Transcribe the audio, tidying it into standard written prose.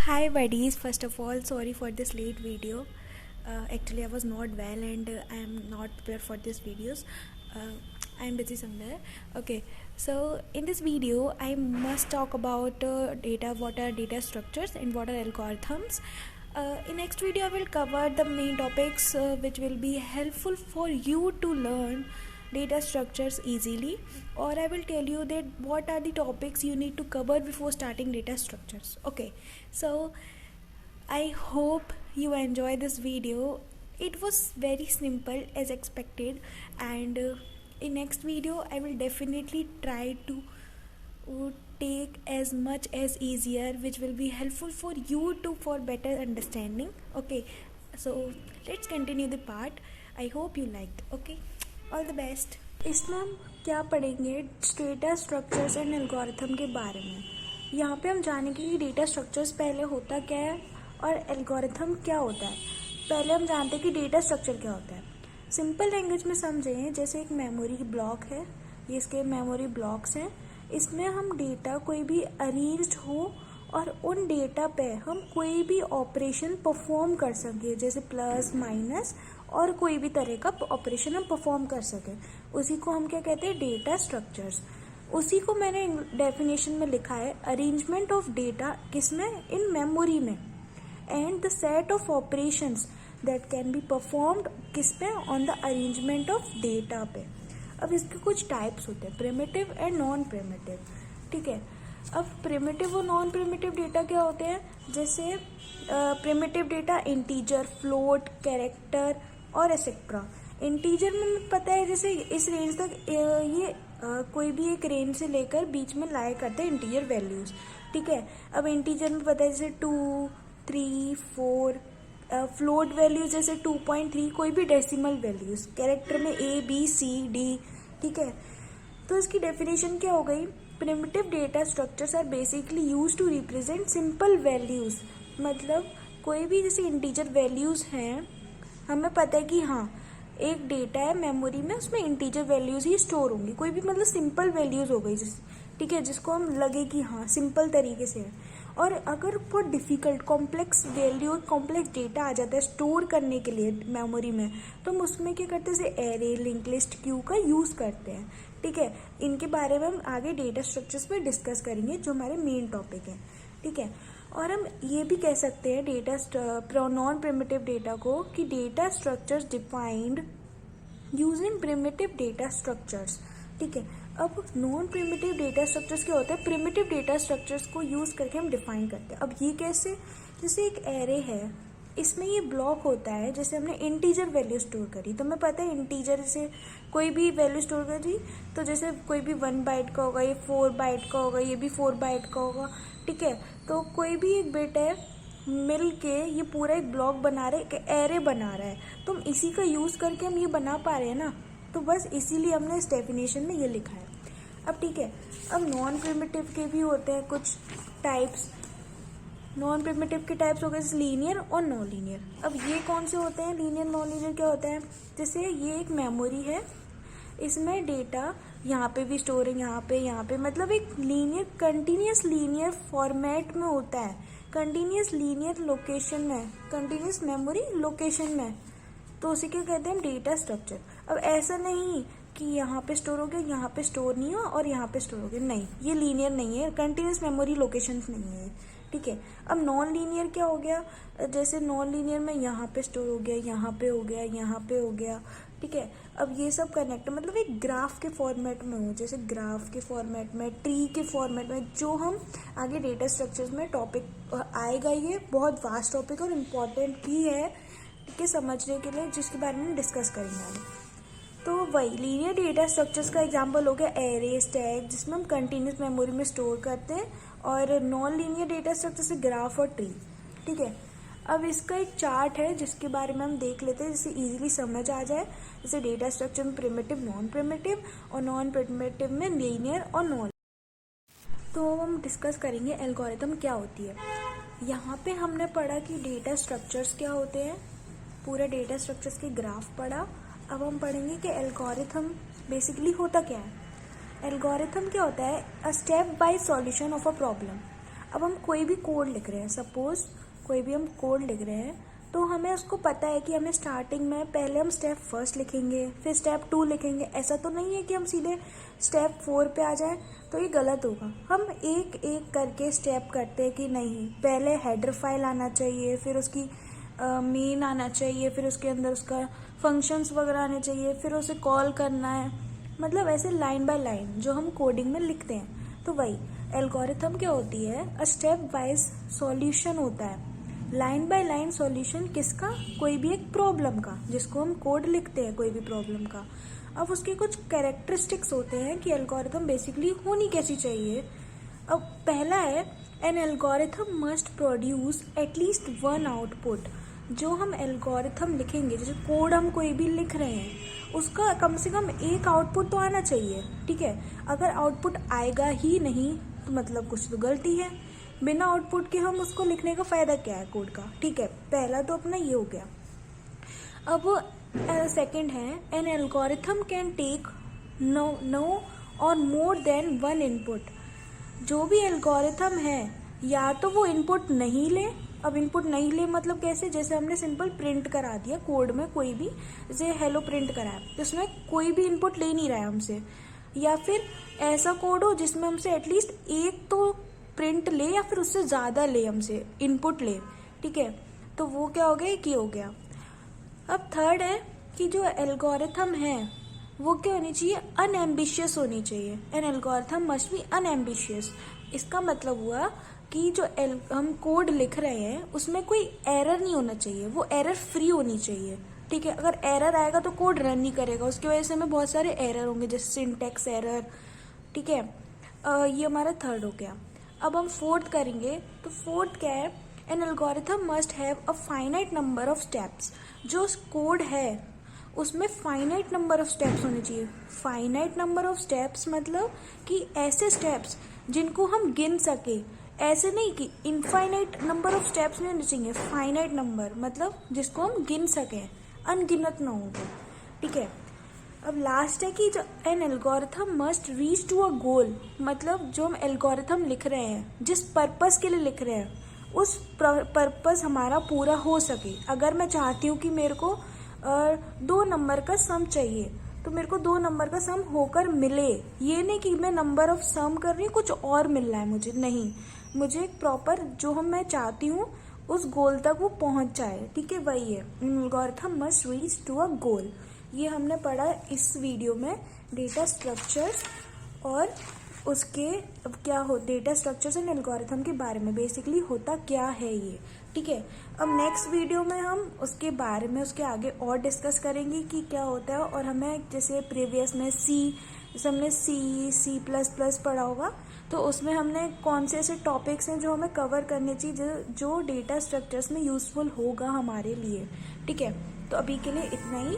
Hi buddies, first of all, sorry for this late video. Actually, I was not well and I am not prepared for these videos. I am busy somewhere. Okay, so in this video, I must talk about data, what are data structures and what are algorithms. In next video, I will cover the main topics which will be helpful for you to learn data structures easily, or I will tell you that what are the topics you need to cover before starting data structures. Okay, so I hope you enjoy this video. It was very simple as expected, and in next video I will definitely try to take as much as easier, which will be helpful for you to for better understanding. Okay, so let's continue the part. I hope you liked. Okay, all the best. इसमें हम क्या पढ़ेंगे, data structures and algorithm के बारे में। यहाँ पे हम जानेंगे कि डेटा स्ट्रक्चर्स पहले होता क्या है और एल्गोरिथम क्या होता है। पहले हम जानते हैं कि डेटा स्ट्रक्चर क्या होता है। सिंपल लैंग्वेज में समझें, जैसे एक मेमोरी ब्लॉक है, ये इसके मेमोरी ब्लॉक्स हैं। इसमें हम डेटा कोई भी अरेंज्ड हो और उन डेटा पे हम कोई भी ऑपरेशन परफॉर्म कर सकें, जैसे प्लस माइनस और कोई भी तरह का ऑपरेशन हम परफॉर्म कर सकें, उसी को हम क्या कहते हैं, डेटा स्ट्रक्चर्स। उसी को मैंने डेफिनेशन में लिखा है, अरेंजमेंट ऑफ डेटा किसमें, इन मेमोरी में, and the set of operations that can be performed किस पे, on the arrangement of data पे। अब इसके कुछ टाइप्स होते हैं, प्रिमिटिव एंड नॉन प्रिमिटिव। ठीक है, अब प्रिमिटिव और नॉन प्रिमिटिव डेटा क्या होते हैं, जैसे primitive data integer, float, character और एक्सेट्रा। इंटीजर में पता है, जैसे इस रेंज तक ये कोई भी एक रेंज से लेकर बीच में लाया करते हैं इंटीजर वैल्यूज। ठीक है, अब इंटीजर में पता है जैसे 2, 3, 4, फ्लोट वैल्यूज जैसे 2.3, कोई भी डेसिमल वैल्यूज। कैरेक्टर में A, B, C, D। ठीक है, तो इसकी डेफिनेशन क्या हो गई, primitive data structures are basically use to represent simple values. मतलब कोई भी जैसे इंटीजर वैल्यूज हैं, हमें पता है कि हाँ एक डेटा है मेमोरी में, उसमें इंटीजर वैल्यूज ही स्टोर होंगी, कोई भी मतलब सिंपल वैल्यूज हो गई ठीक है, जिसको हम लगे कि हाँ सिंपल तरीके से है। और अगर बहुत डिफिकल्ट कॉम्प्लेक्स वैल्यू और कॉम्प्लेक्स डेटा आ जाता है स्टोर करने के लिए मेमोरी में, तो हम उसमें क्या करते हैं, जैसे एरे, लिंक लिस्ट, क्यू का यूज़ करते हैं। ठीक है, इनके बारे में हम आगे डेटा स्ट्रक्चर्स में डिस्कस करेंगे, जो हमारे मेन टॉपिक है। ठीक है, और हम ये भी कह सकते हैं डेटा नॉन प्रिमिटिव डेटा को कि data structures defined using primitive data structures. ठीक है, अब नॉन प्रिमिटिव डेटा स्ट्रक्चर्स क्या होता है, प्रिमिटिव डेटा स्ट्रक्चर्स को यूज करके हम डिफाइन करते हैं। अब ये कैसे, जैसे एक एरे है, इसमें ये ब्लॉक होता है, जैसे हमने इंटीजर वैल्यू स्टोर करी, तो हमें पता है इंटीजर से कोई भी वैल्यू स्टोर करी, तो जैसे कोई भी 1 बाइट का होगा, ये 4 बाइट का होगा, ये भी 4 बाइट का होगा। ठीक है, तो कोई भी एक बिट है मिल के ये पूरा एक ब्लॉक बना रहे, एक एरे बना रहा है, तो हम इसी का यूज करके हम ये बना पा रहे हैं ना, तो बस इसीलिए हमने इस डेफिनेशन में ये लिखा है। अब ठीक है, अब नॉन प्रिमिटिव के भी होते हैं कुछ टाइप्स। नॉन प्रिमिटिव के टाइप्स हो गए लीनियर और नॉन लीनियर। अब ये कौन से होते हैं, लीनियर नॉन लीनियर क्या होता है, जैसे ये एक मेमोरी है, इसमें डेटा यहाँ पे भी स्टोर है, यहाँ पे मतलब एक लीनियर कंटिन्यूस लीनियर फॉर्मेट में होता है, कंटिन्यूस लीनियर लोकेशन में, कंटिन्यूस मेमोरी लोकेशन में, तो उसे क्या कहते हैं हम, डेटा स्ट्रक्चर। अब ऐसा नहीं कि यहाँ पे स्टोर हो गया, यहाँ पे स्टोर नहीं हो और यहाँ पे स्टोर हो गया, नहीं, ये लीनियर नहीं है, कंटिन्यूस मेमोरी लोकेशन नहीं है। ठीक है, अब नॉन लीनियर क्या हो गया, जैसे नॉन लीनियर में यहाँ पे स्टोर हो गया, यहाँ पे हो गया, यहाँ पे हो गया। ठीक है, अब ये सब कनेक्ट मतलब एक ग्राफ के फॉर्मेट में हो, जैसे ग्राफ के फॉर्मेट में, ट्री के फॉर्मेट में, जो हम आगे डेटा स्ट्रक्चर्स में टॉपिक आएगा, ये बहुत वास्ट टॉपिक और इम्पॉर्टेंट भी है, ठीक है, समझने के लिए, जिसके बारे में डिस्कस करेंगे आगे। तो वही लीनियर डेटा स्ट्रक्चर्स का एग्जांपल हो गया एरे, स्टैक, जिसमें हम कंटिन्यूस मेमोरी में स्टोर करते हैं, और नॉन लीनियर डेटा स्ट्रक्चर से ग्राफ और ट्री। ठीक है, अब इसका एक चार्ट है जिसके बारे में हम देख लेते हैं, जिससे इजीली समझ आ जाए, जैसे डेटा स्ट्रक्चर में प्रिमिटिव, नॉन प्रिमिटिव, और नॉन प्रिमिटिव में लीनियर और नॉन। तो हम डिस्कस करेंगे एल्गोरिथम क्या होती है। यहाँ पे हमने पढ़ा कि डेटा स्ट्रक्चर्स क्या होते हैं, पूरा डेटा स्ट्रक्चर्स के ग्राफ पढ़ा। अब हम पढ़ेंगे कि एल्गोरिथम बेसिकली होता क्या है। एल्गोरिथम क्या होता है, a step by solution of a problem. अब हम कोई भी कोड लिख रहे हैं, सपोज कोई भी हम कोड लिख रहे हैं, तो हमें उसको पता है कि हमें स्टार्टिंग में पहले हम स्टेप 1 लिखेंगे, फिर स्टेप 2 लिखेंगे। ऐसा तो नहीं है कि हम सीधे स्टेप 4 पे आ जाएं, तो ये गलत होगा। हम एक एक करके स्टेप करते हैं कि नहीं, पहले हेडर फाइल आना चाहिए, फिर उसकी मेन आना चाहिए, फिर उसके अंदर उसका फंक्शंस वगैरह आने चाहिए, फिर उसे कॉल करना है, मतलब ऐसे लाइन बाय लाइन जो हम कोडिंग में लिखते हैं। तो वही एल्गोरिथम क्या होती है, अ स्टेप वाइज सॉल्यूशन होता है, लाइन बाय लाइन सॉल्यूशन किसका, कोई भी एक प्रॉब्लम का, जिसको हम कोड लिखते हैं कोई भी प्रॉब्लम का। अब उसके कुछ कैरेक्टरिस्टिक्स होते हैं कि एल्गोरिथम बेसिकली होनी कैसी चाहिए। अब पहला है, an algorithm must produce at least one output. जो हम एल्गोरिथम लिखेंगे, जैसे कोड हम कोई भी लिख रहे हैं, उसका कम से कम एक आउटपुट तो आना चाहिए, ठीक है। अगर आउटपुट आएगा ही नहीं तो मतलब कुछ तो गलती है। बिना आउटपुट के हम उसको लिखने का फायदा क्या है कोड का, ठीक है। पहला तो अपना ये हो गया। अब सेकंड है, an algorithm can take no और मोर देन वन इनपुट। जो भी एल्गोरिथम है, या तो वो इनपुट नहीं ले। अब इनपुट नहीं ले मतलब कैसे, जैसे हमने सिंपल प्रिंट करा दिया कोड में, कोई भी जैसे हेलो प्रिंट कराया, तो उसमें कोई भी इनपुट ले नहीं रहा है हमसे। या फिर ऐसा कोड हो जिसमें हमसे एटलीस्ट एक तो प्रिंट ले, या फिर उससे ज़्यादा ले हमसे इनपुट ले, ठीक है। तो वो क्या हो गया, एक ये हो गया। अब थर्ड है कि जो एल्गोरिथम है वो क्या होनी चाहिए, अनएम्बिशियस होनी चाहिए। An algorithm must be unambiguous. इसका मतलब हुआ कि जो हम कोड लिख रहे हैं उसमें कोई एरर नहीं होना चाहिए, वो एरर फ्री होनी चाहिए, ठीक है। अगर एरर आएगा तो कोड रन नहीं करेगा, उसकी वजह से हमें बहुत सारे एरर होंगे, जैसे सिंटैक्स एरर, ठीक है। ये हमारा थर्ड हो गया। अब हम फोर्थ करेंगे, तो फोर्थ क्या है, an algorithm must have a finite number of steps. जो कोड है उसमें फाइनाइट नंबर ऑफ स्टेप्स होने चाहिए। फाइनाइट नंबर ऑफ स्टेप्स मतलब कि ऐसे स्टेप्स जिनको हम गिन सके, ऐसे नहीं कि इनफाइनाइट नंबर ऑफ स्टेप्स नहीं होने चाहिए। फाइनाइट नंबर मतलब जिसको हम गिन सकें, अनगिनत ना हो, ठीक है। अब लास्ट है कि जो an algorithm must reach to a goal, मतलब जो हम एल्गोरिथम लिख रहे हैं, जिस पर्पस के लिए लिख रहे हैं, उस पर्पस हमारा पूरा हो सके। अगर मैं चाहती हूँ कि मेरे को 2 नंबर का सम चाहिए, तो मेरे को 2 नंबर का सम होकर मिले। ये नहीं कि मैं नंबर ऑफ सम कर रही हूँ कुछ और मिल रहा है मुझे, नहीं, मुझे एक प्रॉपर जो हम मैं चाहती हूँ उस गोल तक वो पहुँच जाए, ठीक है। वही है, algorithm must reach to a goal. ये हमने पढ़ा इस वीडियो में डेटा स्ट्रक्चर्स और उसके क्या हो, डेटा स्ट्रक्चर्स एंड एल्गोरिथम के बारे में बेसिकली होता क्या है ये, ठीक है। अब नेक्स्ट वीडियो में हम उसके बारे में उसके आगे और डिस्कस करेंगे कि क्या होता है। और हमें जैसे प्रीवियस में जैसे हमने C++ पढ़ा होगा, तो उसमें हमने कौन से ऐसे टॉपिक्स हैं जो हमें कवर करने चाहिए, जो डेटा स्ट्रक्चर्स में यूजफुल होगा हमारे लिए, ठीक है। तो अभी के लिए इतना ही।